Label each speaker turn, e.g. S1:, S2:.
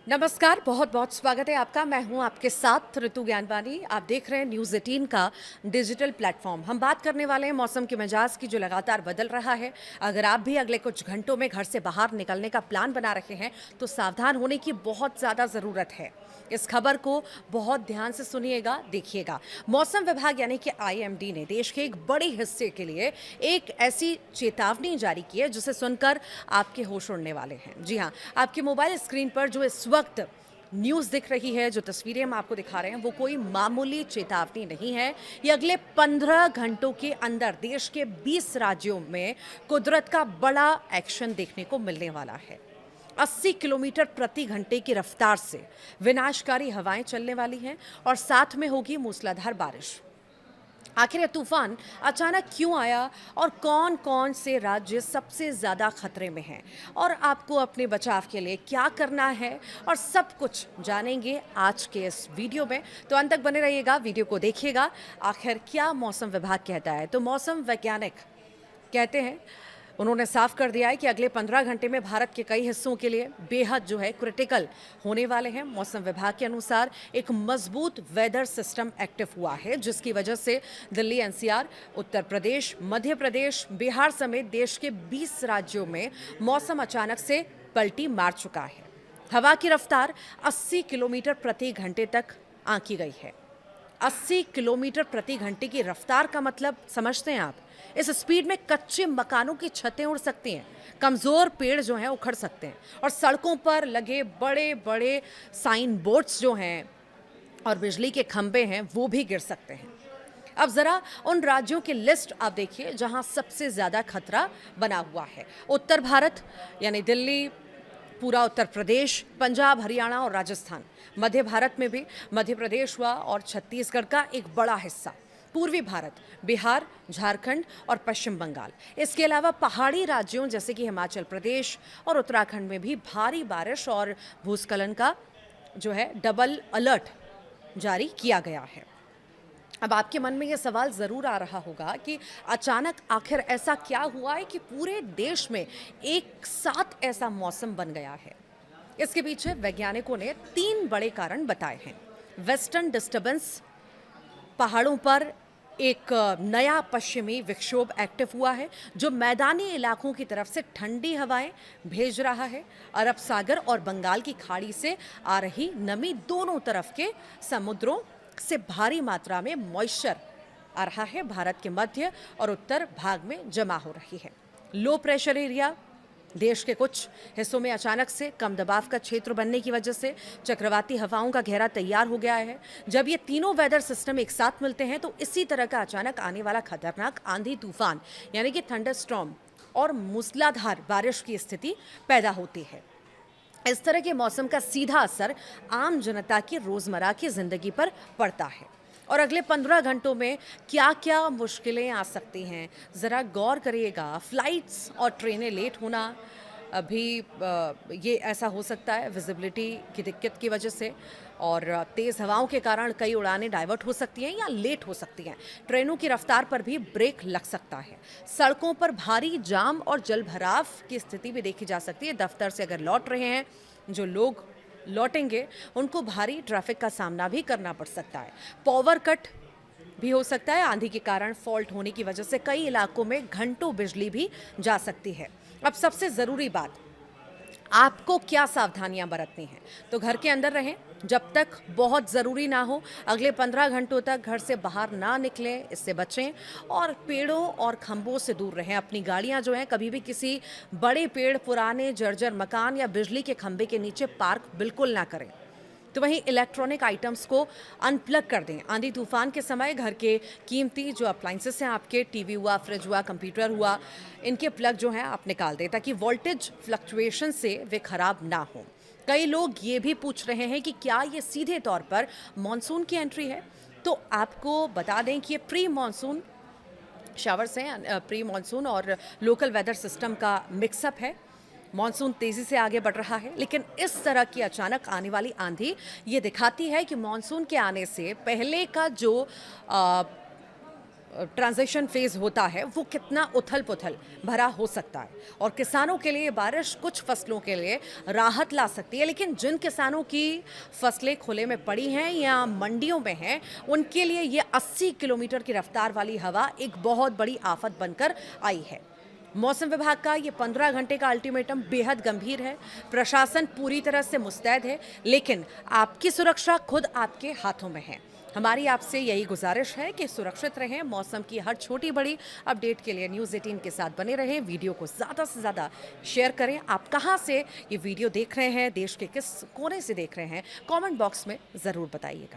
S1: नमस्कार, बहुत बहुत स्वागत है आपका। मैं हूं आपके साथ ऋतु ज्ञानवानी। आप देख रहे हैं न्यूज़ 18 का डिजिटल प्लेटफॉर्म। हम बात करने वाले हैं मौसम के मिजाज की, जो लगातार बदल रहा है। अगर आप भी अगले कुछ घंटों में घर से बाहर निकलने का प्लान बना रहे हैं तो सावधान होने की बहुत ज़्यादा ज़रूरत है। इस खबर को बहुत ध्यान से सुनिएगा, देखिएगा। मौसम विभाग यानी कि आईएमडी ने देश के एक बड़े हिस्से के लिए एक ऐसी चेतावनी जारी की है जिसे सुनकर आपके होश उड़ने वाले हैं। जी हाँ, आपके मोबाइल स्क्रीन पर जो इस वक्त न्यूज़ दिख रही है, जो तस्वीरें हम आपको दिखा रहे हैं, वो कोई मामूली चेतावनी नहीं है। ये अगले 15 घंटों के अंदर देश के 20 राज्यों में कुदरत का बड़ा एक्शन देखने को मिलने वाला है। 80 किलोमीटर प्रति घंटे की रफ्तार से विनाशकारी हवाएं चलने वाली हैं और साथ में होगी मूसलाधार बारिश। आखिर ये तूफान अचानक क्यों आया और कौन कौन से राज्य सबसे ज़्यादा खतरे में हैं और आपको अपने बचाव के लिए क्या करना है, और सब कुछ जानेंगे आज के इस वीडियो में। तो अंत तक बने रहिएगा, वीडियो को देखिएगा। आखिर क्या मौसम विभाग कहता है? तो मौसम वैज्ञानिक कहते हैं, उन्होंने साफ कर दिया है कि अगले 15 घंटे में भारत के कई हिस्सों के लिए बेहद क्रिटिकल होने वाले हैं। मौसम विभाग के अनुसार एक मजबूत वेदर सिस्टम एक्टिव हुआ है, जिसकी वजह से दिल्ली, एनसीआर, उत्तर प्रदेश, मध्य प्रदेश, बिहार समेत देश के 20 राज्यों में मौसम अचानक से पलटी मार चुका है। हवा की रफ्तार 80 किलोमीटर प्रति घंटे तक आंकी गई है। 80 किलोमीटर प्रति घंटे की रफ्तार का मतलब समझते हैं आप? इस स्पीड में कच्चे मकानों की छतें उड़ सकती हैं, कमजोर पेड़ जो हैं उखड़ सकते हैं, और सड़कों पर लगे बड़े बड़े साइन बोर्ड्स जो हैं और बिजली के खंभे हैं वो भी गिर सकते हैं। अब जरा उन राज्यों की लिस्ट आप देखिए जहां सबसे ज्यादा खतरा बना हुआ है। उत्तर भारत यानी दिल्ली, पूरा उत्तर प्रदेश, पंजाब, हरियाणा और राजस्थान। मध्य भारत में भी मध्य प्रदेश हुआ और छत्तीसगढ़ का एक बड़ा हिस्सा। पूर्वी भारत, बिहार, झारखंड और पश्चिम बंगाल। इसके अलावा पहाड़ी राज्यों जैसे कि हिमाचल प्रदेश और उत्तराखंड में भी भारी बारिश और भूस्खलन का डबल अलर्ट जारी किया गया है। अब आपके मन में ये सवाल ज़रूर आ रहा होगा कि अचानक आखिर ऐसा क्या हुआ है कि पूरे देश में एक साथ ऐसा मौसम बन गया है। इसके पीछे वैज्ञानिकों ने 3 बड़े कारण बताए हैं। वेस्टर्न डिस्टर्बेंस, पहाड़ों पर एक नया पश्चिमी विक्षोभ एक्टिव हुआ है जो मैदानी इलाकों की तरफ से ठंडी हवाएं भेज रहा है। अरब सागर और बंगाल की खाड़ी से आ रही नमी दोनों तरफ के समुद्रों से भारी मात्रा में मॉइस्चर आ रहा है, भारत के मध्य और उत्तर भाग में जमा हो रही है। लो प्रेशर एरिया, देश के कुछ हिस्सों में अचानक से कम दबाव का क्षेत्र बनने की वजह से चक्रवाती हवाओं का घेरा तैयार हो गया है। जब ये तीनों वेदर सिस्टम एक साथ मिलते हैं तो इसी तरह का अचानक आने वाला खतरनाक आंधी तूफान यानी कि थंडरस्टॉर्म और मूसलाधार बारिश की स्थिति पैदा होती है। इस तरह के मौसम का सीधा असर आम जनता की रोजमर्रा की जिंदगी पर पड़ता है। और अगले 15 घंटों में क्या क्या मुश्किलें आ सकती हैं, ज़रा गौर करिएगा। फ्लाइट्स और ट्रेनें लेट होना, अभी ये ऐसा हो सकता है विजिबिलिटी की दिक्कत की वजह से, और तेज़ हवाओं के कारण कई उड़ानें डाइवर्ट हो सकती हैं या लेट हो सकती हैं। ट्रेनों की रफ्तार पर भी ब्रेक लग सकता है। सड़कों पर भारी जाम और जलभराव की स्थिति भी देखी जा सकती है। दफ्तर से अगर लौट रहे हैं जो लोग लौटेंगे उनको भारी ट्रैफिक का सामना भी करना पड़ सकता है। पावर कट भी हो सकता है। आंधी के कारण फॉल्ट होने की वजह से कई इलाकों में घंटों बिजली भी जा सकती है। अब सबसे ज़रूरी बात, आपको क्या सावधानियां बरतनी हैं? तो घर के अंदर रहें जब तक बहुत ज़रूरी ना हो। अगले 15 घंटों तक घर से बाहर ना निकलें, इससे बचें। और पेड़ों और खंभों से दूर रहें। अपनी गाड़ियां जो हैं कभी भी किसी बड़े पेड़, पुराने जर्जर मकान या बिजली के खंभे के नीचे पार्क बिल्कुल ना करें। तो वहीं इलेक्ट्रॉनिक आइटम्स को अनप्लग कर दें। आंधी तूफान के समय घर के कीमती जो अप्लाइंसेस हैं, आपके टीवी हुआ, फ्रिज हुआ, कंप्यूटर हुआ, इनके प्लग जो हैं आप निकाल दें ताकि वोल्टेज फ्लक्चुएशन से वे खराब ना हो। कई लोग ये भी पूछ रहे हैं कि क्या ये सीधे तौर पर मॉनसून की एंट्री है? तो आपको बता दें कि ये प्री मॉनसून शावर्स हैं। प्री मॉनसून और लोकल वेदर सिस्टम का मिक्सअप है। मॉनसून तेजी से आगे बढ़ रहा है, लेकिन इस तरह की अचानक आने वाली आंधी ये दिखाती है कि मॉनसून के आने से पहले का जो ट्रांजिशन फेज होता है वो कितना उथल पुथल भरा हो सकता है और किसानों के लिए बारिश कुछ फसलों के लिए राहत ला सकती है, लेकिन जिन किसानों की फसलें खुले में पड़ी हैं या मंडियों में हैं उनके लिए ये 80 किलोमीटर की रफ्तार वाली हवा एक बहुत बड़ी आफत बनकर आई है। मौसम विभाग का ये 15 घंटे का अल्टीमेटम बेहद गंभीर है। प्रशासन पूरी तरह से मुस्तैद है, लेकिन आपकी सुरक्षा खुद आपके हाथों में है। हमारी आपसे यही गुजारिश है कि सुरक्षित रहें। मौसम की हर छोटी बड़ी अपडेट के लिए न्यूज़ 18 के साथ बने रहें। वीडियो को ज़्यादा से ज़्यादा शेयर करें। आप कहाँ से ये वीडियो देख रहे हैं, देश के किस कोने से देख रहे हैं, कमेंट बॉक्स में ज़रूर बताइएगा।